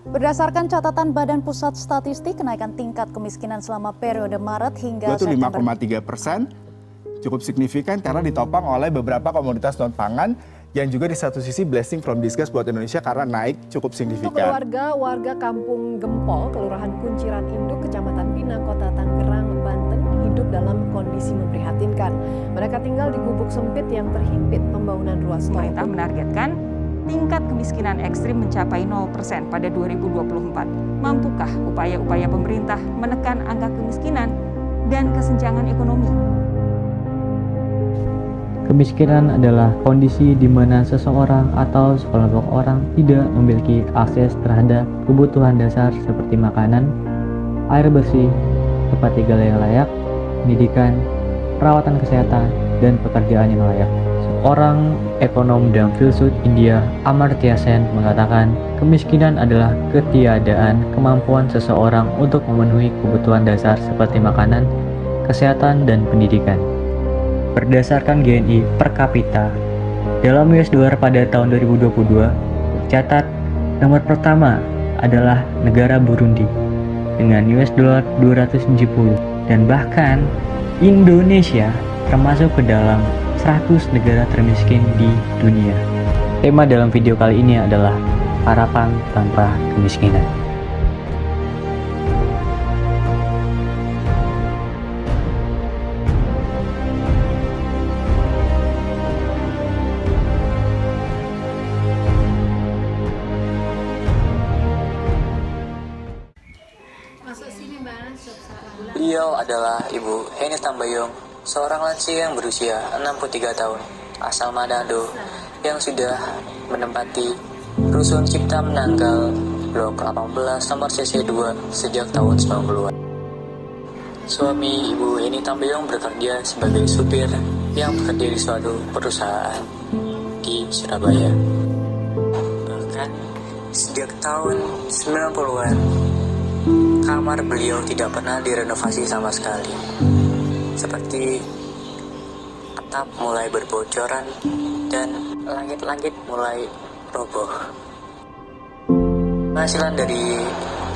Berdasarkan catatan Badan Pusat Statistik, kenaikan tingkat kemiskinan selama periode Maret hingga September 5,3%, cukup signifikan karena ditopang oleh beberapa komoditas non-pangan yang juga di satu sisi blessing from disguise buat Indonesia karena naik cukup signifikan. Untuk warga Kampung Gempol, Kelurahan Kunciran Induk, Kecamatan Pinang, Kota Tangerang, Banten, hidup dalam kondisi memprihatinkan. Mereka tinggal di gubuk sempit yang terhimpit pembangunan ruas tol. Pemerintah menargetkan tingkat kemiskinan ekstrim mencapai 0% pada 2024. Mampukah upaya-upaya pemerintah menekan angka kemiskinan dan kesenjangan ekonomi? Kemiskinan adalah kondisi di mana seseorang atau sekelompok orang tidak memiliki akses terhadap kebutuhan dasar seperti makanan, air bersih, tempat tinggal yang layak, pendidikan, perawatan kesehatan, dan pekerjaan yang layak. Seorang ekonom dan filsuf India, Amartya Sen, mengatakan kemiskinan adalah ketiadaan kemampuan seseorang untuk memenuhi kebutuhan dasar seperti makanan, kesehatan, dan pendidikan. Berdasarkan GNI per kapita, dalam US dollar pada tahun 2022, tercatat nomor pertama adalah negara Burundi dengan US dollar 270 dan bahkan Indonesia termasuk ke dalam 100 negara termiskin di dunia. Tema dalam video kali ini adalah harapan tanpa kemiskinan. Beliau adalah Ibu Heni Tambayong, seorang lansia yang berusia 63 tahun, asal Manado, yang sudah menempati Rusun Cipta Menanggal Blok 18 nomor CC2 sejak tahun 90-an. Suami Ibu Heni Tambayong bekerja sebagai supir yang bekerja di suatu perusahaan di Surabaya. Bahkan sejak tahun 90-an, kamar beliau tidak pernah direnovasi sama sekali. Seperti atap mulai berbocoran dan langit-langit mulai roboh. Penghasilan dari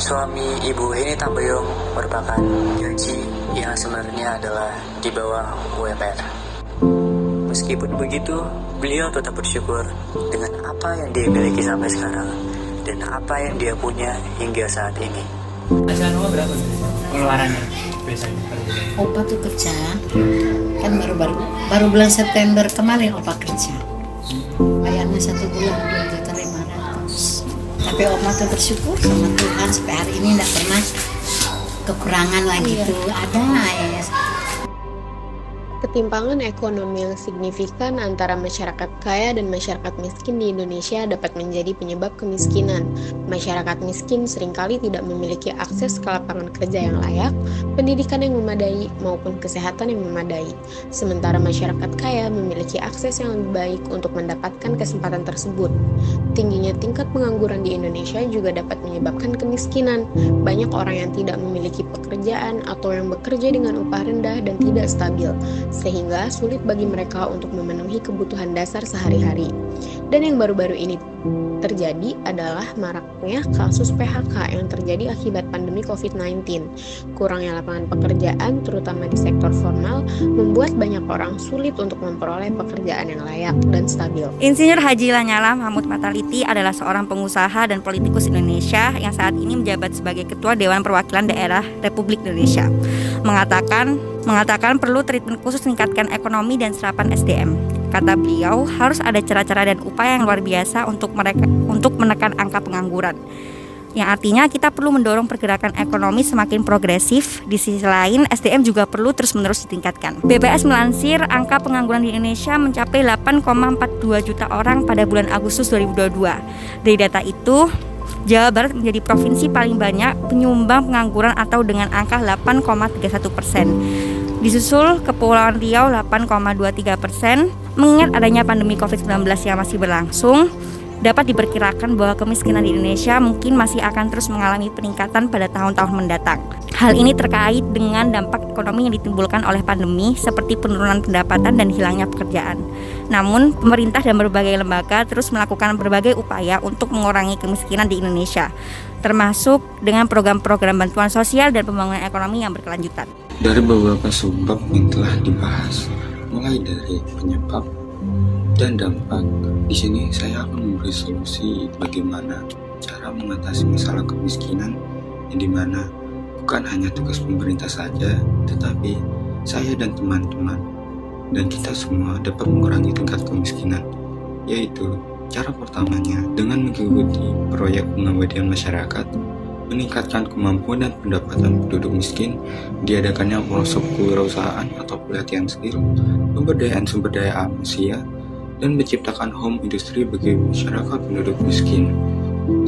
suami Ibu Heni Tambayong merupakan gaji yang sebenarnya adalah di bawah UMR. Meskipun begitu, beliau tetap bersyukur dengan apa yang dia miliki sampai sekarang dan apa yang dia punya hingga saat ini. Penghasilan Opa berapa pengeluarannya biasanya? Opa tuh kerja kan baru bulan September kemarin Opa kerja, bayarnya 1 bulan 2.500.000. Tapi Opa tuh bersyukur sama Tuhan sampai hari ini tidak pernah kekurangan lagi tuh ada ya. Ketimpangan ekonomi yang signifikan antara masyarakat kaya dan masyarakat miskin di Indonesia dapat menjadi penyebab kemiskinan. Masyarakat miskin seringkali tidak memiliki akses ke lapangan kerja yang layak, pendidikan yang memadai, maupun kesehatan yang memadai. Sementara masyarakat kaya memiliki akses yang lebih baik untuk mendapatkan kesempatan tersebut. Tingginya tingkat pengangguran di Indonesia juga dapat menyebabkan kemiskinan. Banyak orang yang tidak memiliki pekerjaan atau yang bekerja dengan upah rendah dan tidak stabil, sehingga sulit bagi mereka untuk memenuhi kebutuhan dasar sehari-hari. Dan yang baru-baru ini terjadi adalah maraknya kasus PHK yang terjadi akibat pandemi COVID-19. Kurangnya lapangan pekerjaan, terutama di sektor formal, membuat banyak orang sulit untuk memperoleh pekerjaan yang layak dan stabil. Insinyur Haji Lanyala Mahmud Mataliti adalah seorang pengusaha dan politikus Indonesia yang saat ini menjabat sebagai Ketua Dewan Perwakilan Daerah Republik Indonesia. Mengatakan perlu treatment khusus meningkatkan ekonomi dan serapan SDM. Kata beliau, harus ada cara-cara dan upaya yang luar biasa untuk menekan angka pengangguran. Yang artinya kita perlu mendorong pergerakan ekonomi semakin progresif. Di sisi lain, SDM juga perlu terus-menerus ditingkatkan. BPS melansir angka pengangguran di Indonesia mencapai 8,42 juta orang pada bulan Agustus 2022. Dari data itu, Jawa Barat menjadi provinsi paling banyak penyumbang pengangguran atau dengan angka 8,31%. Disusul Kepulauan Riau 8,23%. Mengingat adanya pandemi COVID-19 yang masih berlangsung, dapat diperkirakan bahwa kemiskinan di Indonesia mungkin masih akan terus mengalami peningkatan pada tahun-tahun mendatang. Hal ini terkait dengan dampak ekonomi yang ditimbulkan oleh pandemi seperti penurunan pendapatan dan hilangnya pekerjaan. Namun, pemerintah dan berbagai lembaga terus melakukan berbagai upaya untuk mengurangi kemiskinan di Indonesia. termasuk dengan program-program bantuan sosial dan pembangunan ekonomi yang berkelanjutan. Dari beberapa sebab yang telah dibahas, mulai dari penyebab dan dampak, di sini saya akan memberi solusi bagaimana cara mengatasi masalah kemiskinan, yang dimana bukan hanya tugas pemerintah saja, tetapi saya dan teman-teman dan kita semua dapat mengurangi tingkat kemiskinan, yaitu cara pertamanya dengan mengikuti proyek pengabdian masyarakat, meningkatkan kemampuan dan pendapatan penduduk miskin, diadakannya workshop kewirausahaan atau pelatihan skill, pemberdayaan sumber daya manusia, dan menciptakan home industry bagi masyarakat penduduk miskin.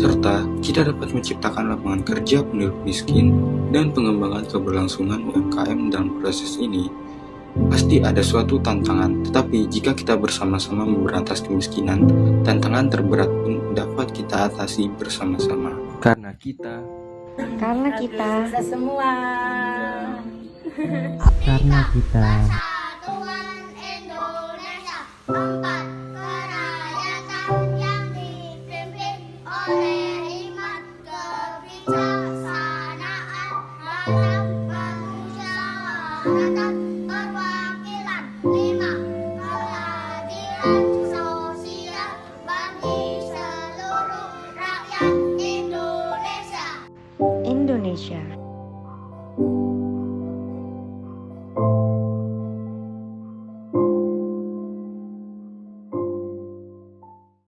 Serta kita dapat menciptakan lapangan kerja penduduk miskin dan pengembangan keberlangsungan UMKM dalam proses ini. Pasti ada suatu tantangan, tetapi jika kita bersama-sama memberantas kemiskinan, tantangan terberat pun dapat kita atasi bersama-sama. Karena kita semua. Karena kita Indonesia.